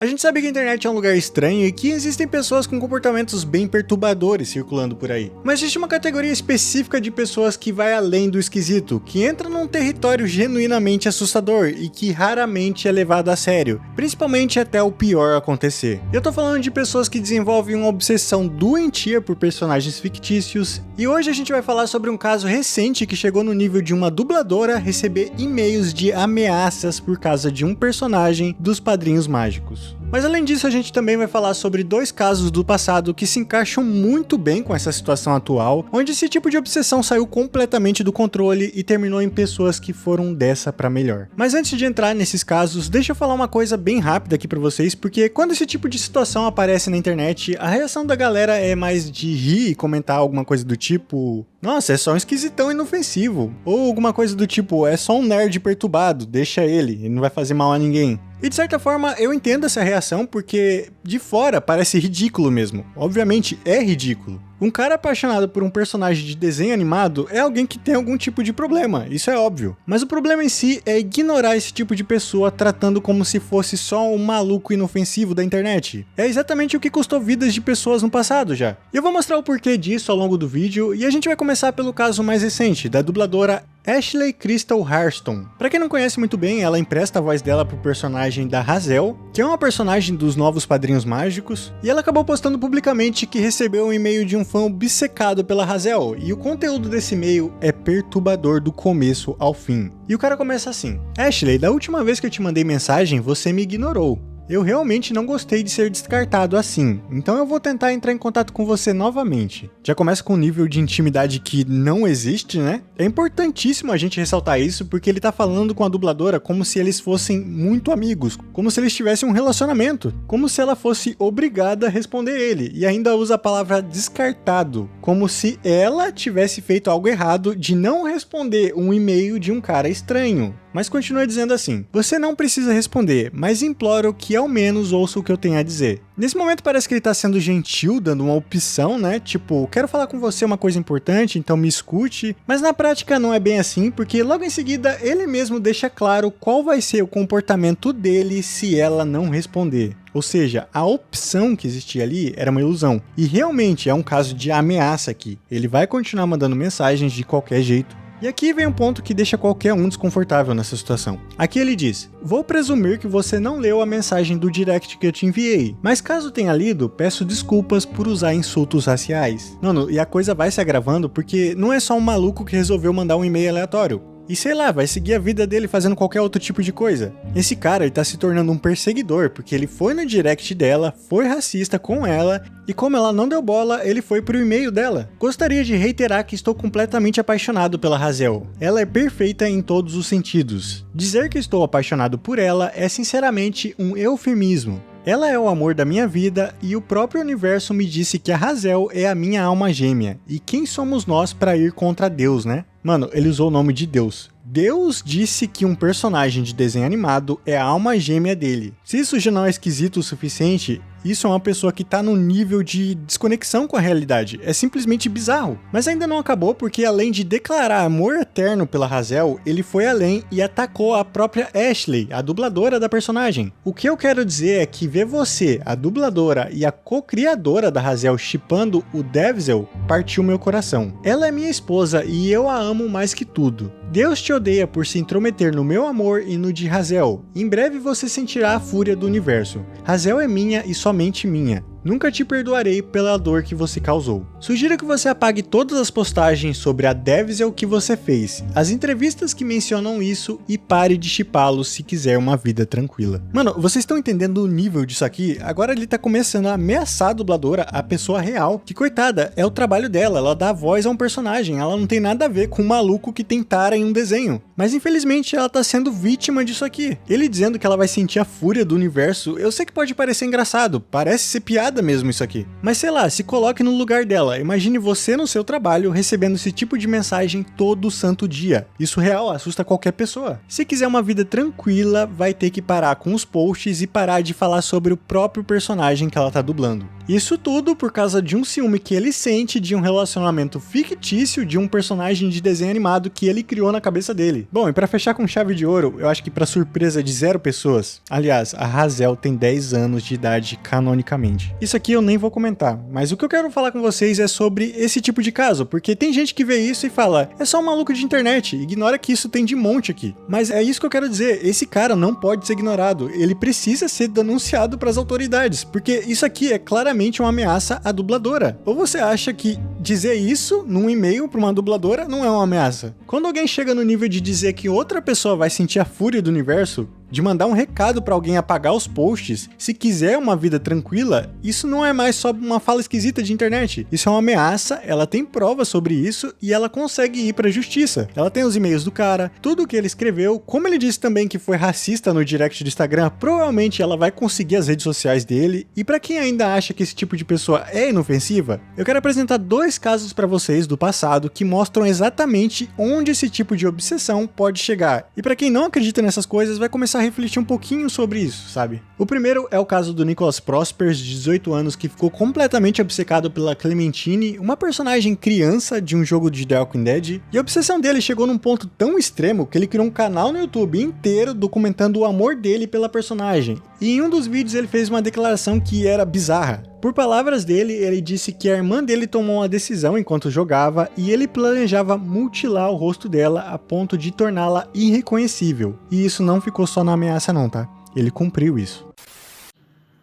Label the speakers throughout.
Speaker 1: A gente sabe que a internet é um lugar estranho e que existem pessoas com comportamentos bem perturbadores circulando por aí. Mas existe uma categoria específica de pessoas que vai além do esquisito, que entra num território genuinamente assustador e que raramente é levado a sério, principalmente até o pior acontecer. Eu tô falando de pessoas que desenvolvem uma obsessão doentia por personagens fictícios, e hoje a gente vai falar sobre um caso recente que chegou no nível de uma dubladora receber e-mails de ameaças por causa de um personagem dos Padrinhos Mágicos. Mas além disso, a gente também vai falar sobre dois casos do passado que se encaixam muito bem com essa situação atual, onde esse tipo de obsessão saiu completamente do controle e terminou em pessoas que foram dessa pra melhor. Mas antes de entrar nesses casos, deixa eu falar uma coisa bem rápida aqui pra vocês, porque quando esse tipo de situação aparece na internet, a reação da galera é mais de rir e comentar alguma coisa do tipo: nossa, é só um esquisitão inofensivo. Ou alguma coisa do tipo: é só um nerd perturbado, deixa ele não vai fazer mal a ninguém. E de certa forma eu entendo essa reação porque de fora parece ridículo mesmo. Obviamente é ridículo. Um cara apaixonado por um personagem de desenho animado é alguém que tem algum tipo de problema, isso é óbvio. Mas o problema em si é ignorar esse tipo de pessoa tratando como se fosse só um maluco inofensivo da internet. É exatamente o que custou vidas de pessoas no passado já. E eu vou mostrar o porquê disso ao longo do vídeo, e a gente vai começar pelo caso mais recente, da dubladora Ashley Crystal Hairston. Pra quem não conhece muito bem, ela empresta a voz dela pro personagem da Hazel, que é uma personagem dos Novos Padrinhos Mágicos, e ela acabou postando publicamente que recebeu um e-mail de um fã obcecado pela Hazel, e o conteúdo desse e-mail é perturbador do começo ao fim. E o cara começa assim: Ashley, da última vez que eu te mandei mensagem, você me ignorou. Eu realmente não gostei de ser descartado assim, então eu vou tentar entrar em contato com você novamente. Já começa com um nível de intimidade que não existe, né? É importantíssimo a gente ressaltar isso, porque ele tá falando com a dubladora como se eles fossem muito amigos, como se eles tivessem um relacionamento, como se ela fosse obrigada a responder ele, e ainda usa a palavra descartado, como se ela tivesse feito algo errado de não responder um e-mail de um cara estranho. Mas continua dizendo assim: você não precisa responder, mas imploro que ao menos ouça o que eu tenho a dizer. Nesse momento parece que ele tá sendo gentil, dando uma opção, né? Tipo, quero falar com você uma coisa importante, então me escute. Mas na prática não é bem assim, porque logo em seguida ele mesmo deixa claro qual vai ser o comportamento dele se ela não responder. Ou seja, a opção que existia ali era uma ilusão. E realmente é um caso de ameaça aqui. Ele vai continuar mandando mensagens de qualquer jeito. E aqui vem um ponto que deixa qualquer um desconfortável nessa situação. Aqui ele diz: vou presumir que você não leu a mensagem do direct que eu te enviei, mas caso tenha lido, peço desculpas por usar insultos raciais. Mano, e a coisa vai se agravando porque não é só um maluco que resolveu mandar um e-mail aleatório. E sei lá, vai seguir a vida dele fazendo qualquer outro tipo de coisa. Esse cara, ele tá se tornando um perseguidor, porque ele foi no direct dela, foi racista com ela, e como ela não deu bola, ele foi pro e-mail dela. Gostaria de reiterar que estou completamente apaixonado pela Hazel. Ela é perfeita em todos os sentidos. Dizer que estou apaixonado por ela é sinceramente um eufemismo. Ela é o amor da minha vida e o próprio universo me disse que a Hazel é a minha alma gêmea. E quem somos nós para ir contra Deus, né? Mano, ele usou o nome de Deus. Deus disse que um personagem de desenho animado é a alma gêmea dele. Se isso já não é esquisito o suficiente, isso é uma pessoa que tá num nível de desconexão com a realidade. É simplesmente bizarro. Mas ainda não acabou, porque além de declarar amor eterno pela Hazel, ele foi além e atacou a própria Ashley, a dubladora da personagem. O que eu quero dizer é que ver você, a dubladora e a co-criadora da Hazel shippando o Devizel, partiu meu coração. Ela é minha esposa e eu a amo mais que tudo. Deus te odeia por se intrometer no meu amor e no de Hazel. Em breve você sentirá a fúria do universo. Hazel é minha e somente minha. Nunca te perdoarei pela dor que você causou. Sugiro que você apague todas as postagens sobre a Devizel que você fez, as entrevistas que mencionam isso e pare de shippá-lo se quiser uma vida tranquila. Mano, vocês estão entendendo o nível disso aqui? Agora ele tá começando a ameaçar a dubladora, a pessoa real, que coitada, é o trabalho dela, ela dá voz a um personagem, ela não tem nada a ver com um maluco que tem tara em um desenho. Mas infelizmente ela tá sendo vítima disso aqui. Ele dizendo que ela vai sentir a fúria do universo, eu sei que pode parecer engraçado, parece ser piada mesmo isso aqui. Mas sei lá, se coloque no lugar dela. Imagine você no seu trabalho recebendo esse tipo de mensagem todo santo dia. Isso real assusta qualquer pessoa. Se quiser uma vida tranquila, vai ter que parar com os posts e parar de falar sobre o próprio personagem que ela tá dublando. Isso tudo por causa de um ciúme que ele sente de um relacionamento fictício de um personagem de desenho animado que ele criou na cabeça dele. Bom, e pra fechar com chave de ouro, eu acho que pra surpresa de 0 pessoas, aliás, a Hazel tem 10 anos de idade canonicamente. Isso aqui eu nem vou comentar, mas o que eu quero falar com vocês é sobre esse tipo de caso, porque tem gente que vê isso e fala, é só um maluco de internet, ignora que isso tem de monte aqui. Mas é isso que eu quero dizer, esse cara não pode ser ignorado, ele precisa ser denunciado pras autoridades, porque isso aqui é claramente uma ameaça à dubladora. Ou você acha que dizer isso num e-mail pra uma dubladora não é uma ameaça? Quando alguém chega no nível de dizer que outra pessoa vai sentir a fúria do universo, de mandar um recado pra alguém apagar os posts, se quiser uma vida tranquila, isso não é mais só uma fala esquisita de internet. Isso é uma ameaça, ela tem provas sobre isso e ela consegue ir pra justiça. Ela tem os e-mails do cara, tudo que ele escreveu, como ele disse também que foi racista no direct do Instagram, provavelmente ela vai conseguir as redes sociais dele. E pra quem ainda acha que esse tipo de pessoa é inofensiva, eu quero apresentar 2 casos pra vocês do passado que mostram exatamente onde esse tipo de obsessão pode chegar. E pra quem não acredita nessas coisas, vai começar a refletir um pouquinho sobre isso, sabe? O primeiro é o caso do Nicholas Prosper, de 18 anos, que ficou completamente obcecado pela Clementine, uma personagem criança de um jogo de The Walking Dead, e a obsessão dele chegou num ponto tão extremo que ele criou um canal no YouTube inteiro documentando o amor dele pela personagem. E em um dos vídeos ele fez uma declaração que era bizarra. Por palavras dele, ele disse que a irmã dele tomou uma decisão enquanto jogava e ele planejava mutilar o rosto dela a ponto de torná-la irreconhecível. E isso não ficou só na ameaça não, tá? Ele cumpriu isso.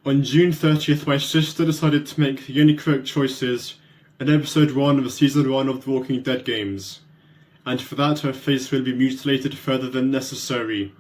Speaker 2: On June 30th, my sister decided to make the only correct choices in episode 1 of season 1 of The Walking Dead games. And for that, her face will be mutilated further than necessary.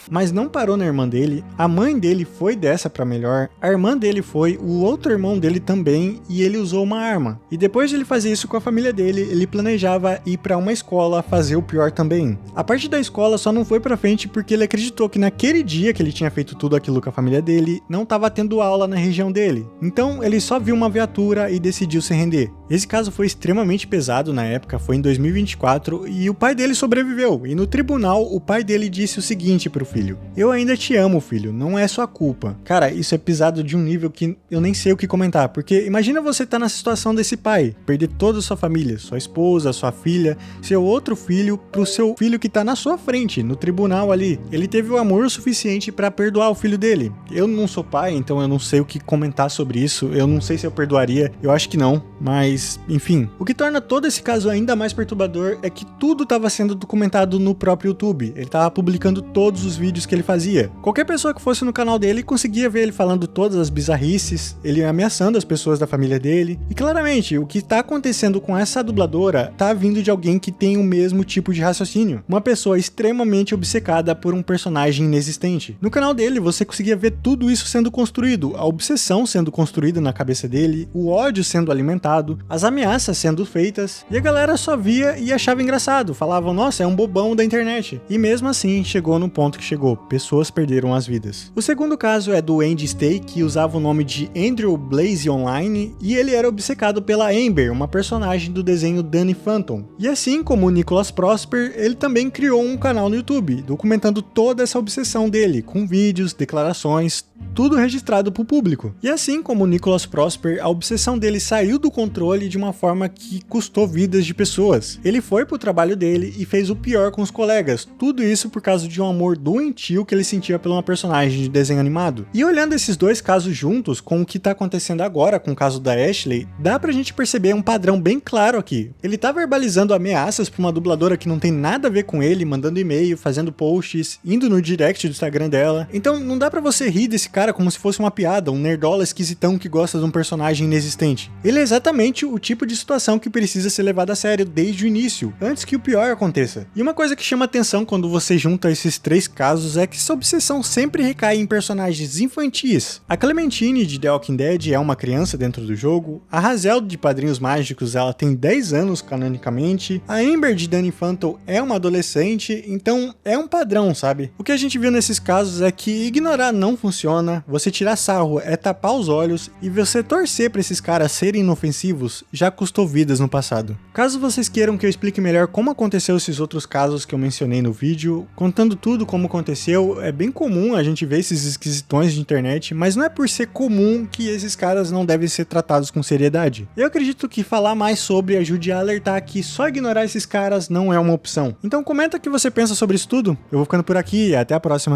Speaker 1: Mas não parou na irmã dele, a mãe dele foi dessa pra melhor, a irmã dele foi, o outro irmão dele também, e ele usou uma arma. E depois de ele fazer isso com a família dele, ele planejava ir pra uma escola fazer o pior também. A parte da escola só não foi pra frente porque ele acreditou que naquele dia que ele tinha feito tudo aquilo com a família dele, não tava tendo aula na região dele. Então ele só viu uma viatura e decidiu se render. Esse caso foi extremamente pesado na época, foi em 2024, e o pai dele sobreviveu, e no tribunal o pai dele disse o seguinte pro filho: eu ainda te amo, filho, não é sua culpa. Cara, isso é pesado de um nível que eu nem sei o que comentar, porque imagina você tá na situação desse pai, perder toda a sua família, sua esposa, sua filha, seu outro filho, pro seu filho que tá na sua frente, no tribunal ali. Ele teve o amor suficiente pra perdoar o filho dele. Eu não sou pai, então eu não sei o que comentar sobre isso, eu não sei se eu perdoaria, eu acho que não, mas enfim. O que torna todo esse caso ainda mais perturbador é que tudo estava sendo documentado no próprio YouTube, ele tava publicando todos os vídeos que ele fazia. Qualquer pessoa que fosse no canal dele conseguia ver ele falando todas as bizarrices, ele ameaçando as pessoas da família dele, e claramente o que tá acontecendo com essa dubladora tá vindo de alguém que tem o mesmo tipo de raciocínio, uma pessoa extremamente obcecada por um personagem inexistente. No canal dele você conseguia ver tudo isso sendo construído, a obsessão sendo construída na cabeça dele, o ódio sendo alimentado, as ameaças sendo feitas, e a galera só via e achava engraçado, falavam, nossa, é um bobão da internet. E mesmo assim chegou no ponto que chegou, pessoas perderam as vidas. O segundo caso é do Andy Stay, que usava o nome de Andrew Blaze Online, e ele era obcecado pela Amber, uma personagem do desenho Danny Phantom. E assim como o Nicholas Prosper, ele também criou um canal no YouTube, documentando toda essa obsessão dele, com vídeos, declarações, tudo registrado para o público. E assim como o Nicholas Prosper, a obsessão dele saiu do controle de uma forma que custou vidas de pessoas. Ele foi pro trabalho dele e fez o pior com os colegas, tudo isso por causa de um amor doentio que ele sentia por uma personagem de desenho animado. E olhando esses dois casos juntos, com o que tá acontecendo agora com o caso da Ashley, dá pra gente perceber um padrão bem claro aqui. Ele tá verbalizando ameaças pra uma dubladora que não tem nada a ver com ele, mandando e-mail, fazendo posts, indo no direct do Instagram dela. Então não dá pra você rir desse cara como se fosse uma piada, um nerdola esquisitão que gosta de um personagem inexistente. Ele é exatamente o tipo de situação que precisa ser levada a sério desde o início, antes que o pior aconteça. E uma coisa que chama atenção quando você junta esses três casos é que essa obsessão sempre recai em personagens infantis. A Clementine de The Walking Dead é uma criança dentro do jogo, a Hazel de Padrinhos Mágicos ela tem 10 anos canonicamente, a Amber de Danny Phantom é uma adolescente, então é um padrão, sabe? O que a gente viu nesses casos é que ignorar não funciona, você tirar sarro é tapar os olhos e você torcer pra esses caras serem inofensivos ofensivos já custou vidas no passado. Caso vocês queiram que eu explique melhor como aconteceu esses outros casos que eu mencionei no vídeo, contando tudo como aconteceu, é bem comum a gente ver esses esquisitões de internet, mas não é por ser comum que esses caras não devem ser tratados com seriedade. Eu acredito que falar mais sobre ajude a alertar que só ignorar esses caras não é uma opção. Então comenta o que você pensa sobre isso tudo. Eu vou ficando por aqui e até a próxima.